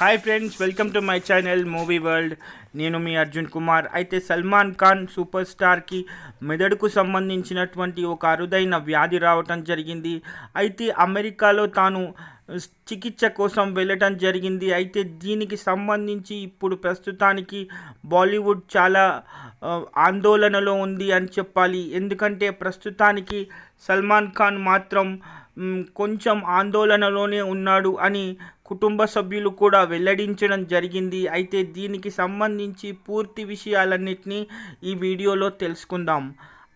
Hi friends, welcome to my channel movie world. నేను మీ అర్జున్ కుమార్. అయితే Salman Khan super స్టార్కి మెదడుకు సంబంధించినటువంటి ఒక అరుదైన వ్యాధి రావటం జరిగింది. అయితే అమెరికాలో తాను చికిత్స కోసం వెళ్ళటం జరిగింది. అయితే దీనికి సంబంధించి ఇప్పుడు ప్రస్తుతానికి బాలీవుడ్ చాలా ఆందోళనలో ఉంది అని చెప్పాలి. ఎందుకంటే ప్రస్తుతానికి సల్మాన్ ఖాన్ మాత్రం కొంచెం ఆందోళనలోనే ఉన్నాడు అని కుటుంబ సభ్యులు కూడా వెల్లడించడం జరిగింది. అయితే దీనికి సంబంధించి పూర్తి విషయాలన్నిటినీ ఈ వీడియోలో తెలుసుకుందాం.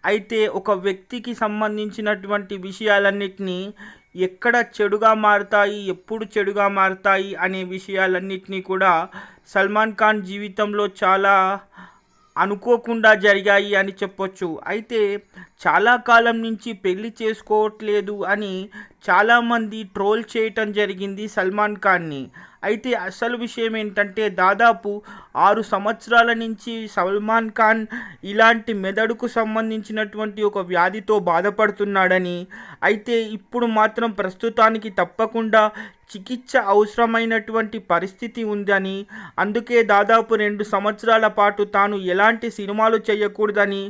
అయితే ఒక వ్యక్తికి సంబంధించినటువంటి విషయాలన్నిటినీ ఎక్కడ చెడుగా మారుతాయి, ఎప్పుడు చెడుగా మారుతాయి అనే విషయాలన్నిటినీ కూడా సల్మాన్ ఖాన్ జీవితంలో చాలా అనుకోకుండా జరిగాయి అని చెప్పొచ్చు. అయితే చాలా కాలం నుంచి పెళ్లి చేసుకోవట్లేదు అని చాలామంది ట్రోల్ చేయటం జరిగింది సల్మాన్ ఖాన్ని. అయితే అసలు విషయం ఏంటంటే దాదాపు 6 సంవత్సరాల నుంచి సల్మాన్ ఖాన్ ఇలాంటి మెదడుకు సంబంధించినటువంటి ఒక వ్యాధితో బాధపడుతున్నాడని, అయితే ఇప్పుడు మాత్రం ప్రస్తుతానికి తప్పకుండా చికిత్స అవసరమైనటువంటి పరిస్థితి ఉందని, అందుకే దాదాపు 2 సంవత్సరాల పాటు తాను ఎలాంటి సినిమాలు చేయకూడదని,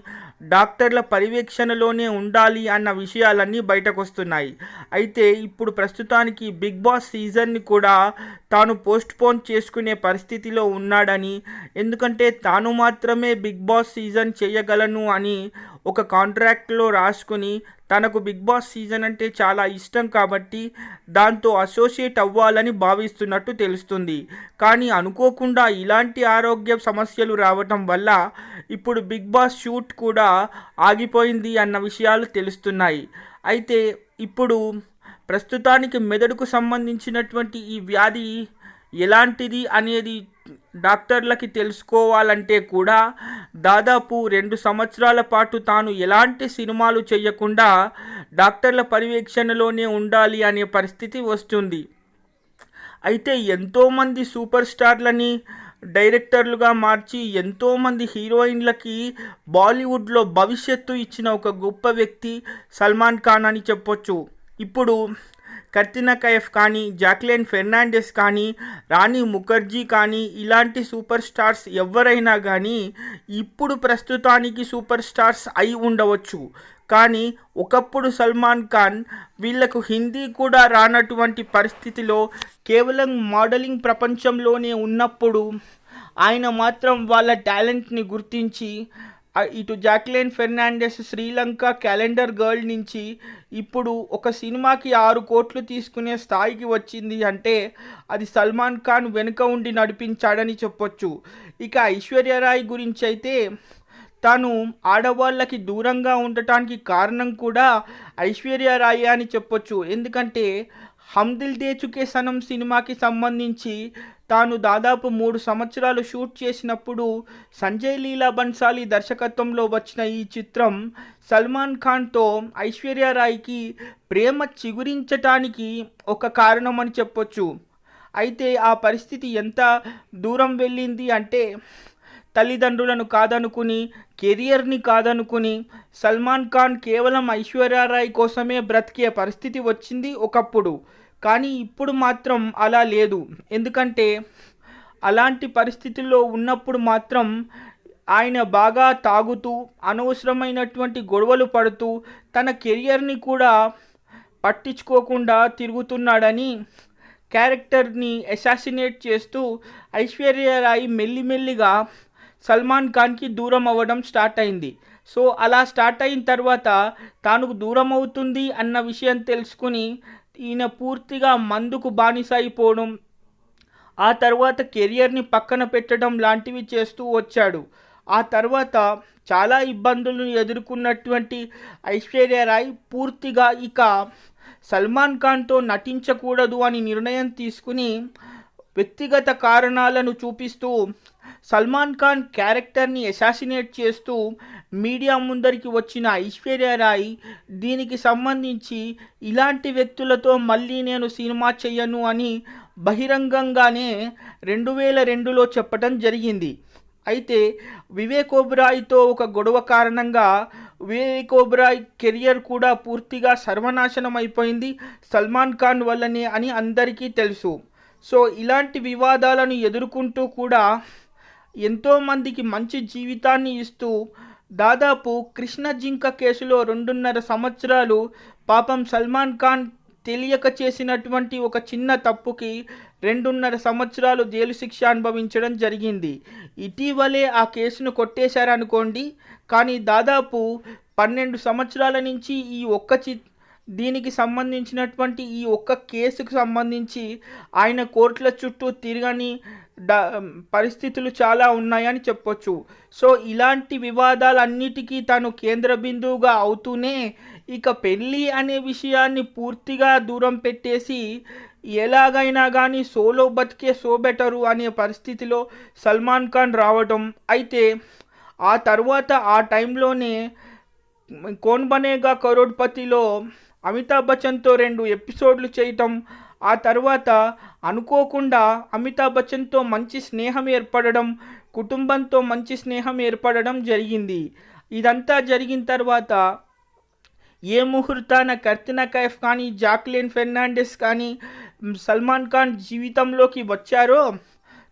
డాక్టర్ల పర్యవేక్షణలోనే ఉండాలి అన్న విషయాలన్నీ బయటకు వస్తున్నాయి. అయితే ఇప్పుడు ప్రస్తుతానికి బిగ్ బాస్ సీజన్ని కూడా తాను పోస్ట్పోన్ చేసుకునే పరిస్థితిలో ఉన్నాడని, ఎందుకంటే తాను మాత్రమే బిగ్ బాస్ సీజన్ చేయగలను అని ఒక కాంట్రాక్ట్లో రాసుకుని తనకు బిగ్ బాస్ సీజన్ అంటే చాలా ఇష్టం కాబట్టి దాంతో అసోసియేట్ అవ్వాలని భావిస్తున్నట్టు తెలుస్తుంది. కానీ అనుకోకుండా ఇలాంటి ఆరోగ్య సమస్యలు రావటం వల్ల ఇప్పుడు బిగ్ బాస్ షూట్ కూడా ఆగిపోయింది అన్న విషయాలు తెలుస్తున్నాయి. అయితే ఇప్పుడు ప్రస్తుతానికి మెదడుకు సంబంధించినటువంటి ఈ వ్యాధి ఎలాంటిది అనేది డాక్టర్లకి తెలుసుకోవాలంటే కూడా దాదాపు 2 సంవత్సరాల పాటు తాను ఎలాంటి సినిమాలు చేయకుండా డాక్టర్ల పర్యవేక్షణలోనే ఉండాలి అనే పరిస్థితి వస్తుంది. అయితే ఎంతోమంది సూపర్ స్టార్లని డైరెక్టర్లుగా మార్చి ఎంతోమంది హీరోయిన్లకి బాలీవుడ్లో భవిష్యత్తు ఇచ్చిన ఒక గొప్ప వ్యక్తి సల్మాన్ ఖాన్ అని చెప్పొచ్చు. ఇప్పుడు కత్రినా కైఫ్ కానీ, జాక్లిన్ ఫెర్నాండెస్ కానీ, రాణి ముఖర్జీ కానీ ఇలాంటి సూపర్ స్టార్స్ ఎవరైనా కానీ ఇప్పుడు ప్రస్తుతానికి సూపర్ స్టార్స్ అయి ఉండవచ్చు. కానీ ఒకప్పుడు సల్మాన్ ఖాన్ వీళ్లకు హిందీ కూడా రానటువంటి పరిస్థితిలో కేవలం మోడలింగ్ ప్రపంచంలోనే ఉన్నప్పుడు ఆయన మాత్రం వాళ్ళ టాలెంట్ని గుర్తించి ఇటు Jacqueline Fernandes Sri Lanka calendar girl నుంచి ఇప్పుడు ఒక సినిమాకి 6 కోట్లు తీసుకునే స్థాయికి వచ్చింది అంటే అది సల్మాన్ ఖాన్ వెనుక ఉండి నడిపించాడని చెప్పొచ్చు. ఇక ఐశ్వర్యరాయ్ గురించి అయితే తాను ఆడవాళ్ళకి దూరంగా ఉండటానికి కారణం కూడా ఐశ్వర్యరాయ్ అని చెప్పొచ్చు. ఎందుకంటే హమ్ దిల్ దే చుకే సనం సినిమాకి సంబంధించి తాను దాదాపు 3 సంవత్సరాలు షూట్ చేసినప్పుడు సంజయ్ లీలా బన్సాలి దర్శకత్వంలో వచ్చిన ఈ చిత్రం సల్మాన్ ఖాన్తో ఐశ్వర్యరాయ్కి ప్రేమ చిగురించటానికి ఒక కారణం అని చెప్పొచ్చు. అయితే ఆ పరిస్థితి ఎంత దూరం వెళ్ళింది అంటే తల్లిదండ్రులను కాదనుకుని, కెరియర్ని కాదనుకుని సల్మాన్ ఖాన్ కేవలం ఐశ్వర్యరాయ్ కోసమే బ్రతికే పరిస్థితి వచ్చింది ఒకప్పుడు. కానీ ఇప్పుడు మాత్రం అలా లేదు. ఎందుకంటే అలాంటి పరిస్థితుల్లో ఉన్నప్పుడు మాత్రం ఆయన బాగా తాగుతూ అనవసరమైనటువంటి గొడవలు పడుతూ తన కెరియర్ని కూడా పట్టించుకోకుండా తిరుగుతున్నాడని క్యారెక్టర్ని అసాసినేట్ చేస్తూ ఐశ్వర్యరాయ్ మెల్లిమెల్లిగా సల్మాన్ ఖాన్కి దూరం అవ్వడం స్టార్ట్ అయింది. సో అలా స్టార్ట్ అయిన తర్వాత తాను దూరం అవుతుంది అన్న విషయం తెలుసుకుని ఈయన పూర్తిగా మందుకు బానిస అయిపోవడం, ఆ తర్వాత కెరియర్ని పక్కన పెట్టడం లాంటివి చేస్తూ వచ్చాడు. ఆ తర్వాత చాలా ఇబ్బందులను ఎదుర్కొన్నటువంటి ఐశ్వర్యరాయ్ పూర్తిగా ఇక సల్మాన్ ఖాన్తో నటించకూడదు అని నిర్ణయం తీసుకుని వ్యక్తిగత కారణాలను చూపిస్తూ సల్మాన్ ఖాన్ క్యారెక్టర్ని అసాసినేట్ చేస్తూ మీడియా ముందరికి వచ్చిన ఐశ్వర్యరాయ్ దీనికి సంబంధించి ఇలాంటి వ్యక్తులతో మళ్ళీ నేను సినిమా చెయ్యను అని బహిరంగంగానే 2002లో చెప్పడం జరిగింది. అయితే వివేక్ ఒబెరాయ్తో ఒక గొడవ కారణంగా వివేక్ ఒబెరాయ్ కెరియర్ కూడా పూర్తిగా సర్వనాశనం అయిపోయింది సల్మాన్ ఖాన్ వల్లనే అని అందరికీ తెలుసు. సో ఇలాంటి వివాదాలను ఎదుర్కొంటూ కూడా ఎంతోమందికి మంచి జీవితాన్ని ఇస్తూ దాదాపు కృష్ణ జింక కేసులో 2.5 సంవత్సరాలు పాపం సల్మాన్ ఖాన్ తెలియక చేసినటువంటి ఒక చిన్న తప్పుకి 2.5 సంవత్సరాలు జైలు శిక్ష అనుభవించడం జరిగింది. ఇటీవలే ఆ కేసును కొట్టేశారనుకోండి, కానీ దాదాపు 12 సంవత్సరాల నుంచి దీనికి సంబంధించినటువంటి ఈ ఒక్క కేసుకు సంబంధించి ఆయన కోర్టుల చుట్టూ తిరగని పరిస్థితులు చాలా ఉన్నాయని చెప్పొచ్చు. సో ఇలాంటి వివాదాలన్నిటికీ తను కేంద్ర బిందువుగా అవుతూనే ఇక పెళ్ళి అనే విషయాన్ని పూర్తిగా దూరం పెట్టేసి ఎలాగైనా కానీ సోలో బతికే సో బెటరు అనే పరిస్థితిలో సల్మాన్ ఖాన్ రావడం. అయితే ఆ తర్వాత ఆ టైంలోనే కౌన్ బనేగా కరోడ్పతిలో అమితాబ్ బచ్చన్తో 2 ఎపిసోడ్లు చేయటం, ఆ తర్వాత అనుకోకుండా అమితాబ్ బచ్చన్తో మంచి స్నేహం ఏర్పడడం, కుటుంబంతో మంచి స్నేహం ఏర్పడడం జరిగింది. ఇదంతా జరిగిన తర్వాత ఏ ముహూర్తాన కత్రినా కైఫ్ కానీ జాక్లిన్ ఫెర్నాండెస్ కానీ సల్మాన్ ఖాన్ జీవితంలోకి వచ్చారో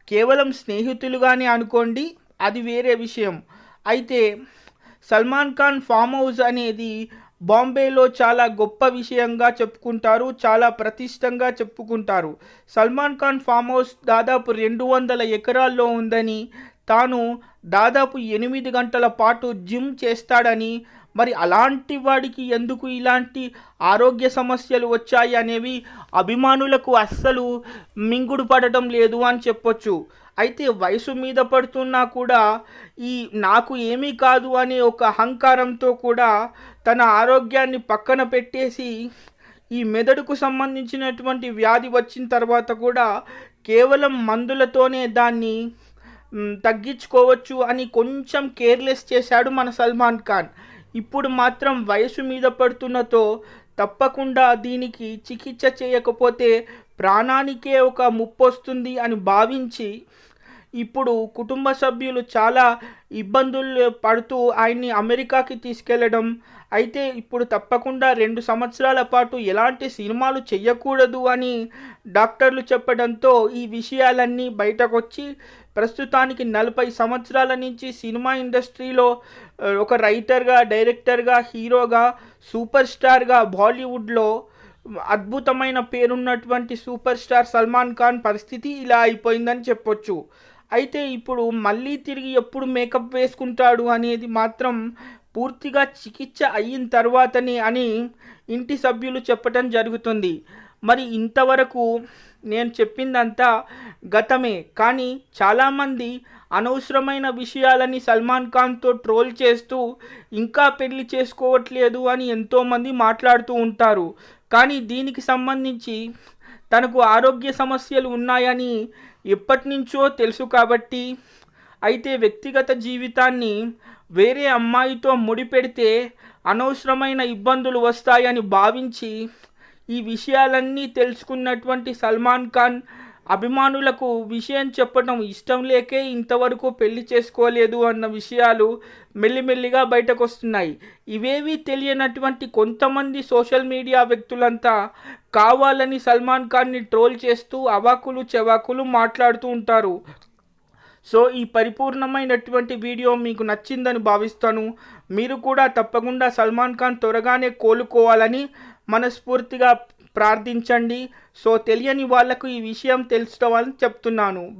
కేవలం స్నేహితులుగానే అనుకోండి, అది వేరే విషయం. అయితే సల్మాన్ ఖాన్ ఫామ్ హౌస్ అనేది బాంబేలో చాలా గొప్ప విషయంగా చెప్పుకుంటారు, చాలా ప్రతిష్టంగా చెప్పుకుంటారు. సల్మాన్ ఖాన్ ఫామ్ హౌస్ దాదాపు 200 ఎకరాల్లో ఉందని, తాను దాదాపు 8 గంటల పాటు జిమ్ చేస్తాడని, మరి అలాంటి వాడికి ఎందుకు ఇలాంటి ఆరోగ్య సమస్యలు వచ్చాయి అనేవి అభిమానులకు అస్సలు మింగుడు పడటం లేదు అని చెప్పొచ్చు. అయితే వయసు మీద పడుతున్నా కూడా నాకు ఏమీ కాదు అనే ఒక అహంకారంతో కూడా తన ఆరోగ్యాన్ని పక్కన పెట్టేసి ఈ మెదడుకు సంబంధించినటువంటి వ్యాధి వచ్చిన తర్వాత కూడా కేవలం మందులతోనే దాన్ని తగ్గించుకోవచ్చు అని కొంచెం కేర్లెస్ చేశాడు మన సల్మాన్ ఖాన్. ఇప్పుడు మాత్రం వయసు మీద పడుతున్నతో తప్పకుండా దీనికి చికిత్స చేయకపోతే ప్రాణానికే ఒక ముప్పు వస్తుంది అని భావించి ఇప్పుడు కుటుంబ సభ్యులు చాలా ఇబ్బందులు పడుతూ ఆయన్ని అమెరికాకి తీసుకెళ్లడం. అయితే ఇప్పుడు తప్పకుండా 2 సంవత్సరాల పాటు ఎలాంటి సినిమాలు చేయకూడదు అని డాక్టర్లు చెప్పడంతో ఈ విషయాలన్నీ బయటకు వచ్చి ప్రస్తుతానికి 40 సంవత్సరాల నుంచి సినిమా ఇండస్ట్రీలో ఒక రైటర్గా, డైరెక్టర్గా, హీరోగా, సూపర్ స్టార్గా బాలీవుడ్లో అద్భుతమైన పేరున్నటువంటి సూపర్ స్టార్ సల్మాన్ ఖాన్ పరిస్థితి ఇలా అయిపోయిందని చెప్పొచ్చు. అయితే ఇప్పుడు మళ్ళీ తిరిగి ఎప్పుడు మేకప్ వేసుకుంటాడు అనేది మాత్రం పూర్తిగా చికిత్స అయిన తర్వాతనే అని ఇంటి సభ్యులు చెప్పడం జరుగుతుంది. మరి ఇంతవరకు నేను చెప్పిందంతా గతమే, కానీ చాలామంది అనవసరమైన విషయాలని సల్మాన్ ఖాన్తో ట్రోల్ చేస్తూ ఇంకా పెళ్లి చేసుకోవట్లేదు అని ఎంతోమంది మాట్లాడుతూ ఉంటారు. కానీ దీనికి సంబంధించి తనకు ఆరోగ్య సమస్యలు ఉన్నాయని ఎప్పటి నుంచో తెలుసు కాబట్టి, అయితే వ్యక్తిగత జీవితాన్ని వేరే అమ్మాయితో ముడిపెడితే అనవసరమైన ఇబ్బందులు వస్తాయని భావించి ఈ విషయాలన్నీ తెలుసుకున్నటువంటి సల్మాన్ ఖాన్ అభిమానులకు విషయం చెప్పడం ఇష్టం లేకే ఇంతవరకు పెళ్లి చేసుకోలేదు అన్న విషయాలు మెల్లిమెల్లిగా బయటకు వస్తున్నాయి. ఇవేవి తెలియనటువంటి కొంతమంది సోషల్ మీడియా వ్యక్తులంతా కావాలని సల్మాన్ ఖాన్ని ట్రోల్ చేస్తూ అవాకులు చెవాకులు మాట్లాడుతూ ఉంటారు. సో ఈ పరిపూర్ణమైనటువంటి వీడియో మీకు నచ్చిందని భావిస్తాను. మీరు కూడా తప్పకుండా సల్మాన్ ఖాన్ త్వరగానే కోలుకోవాలని మనస్ఫూర్తిగా ప్రార్థించండి. సో తెలియని వాళ్లకు ఈ విషయం తెలుసుకోవాలని చెప్తున్నాను.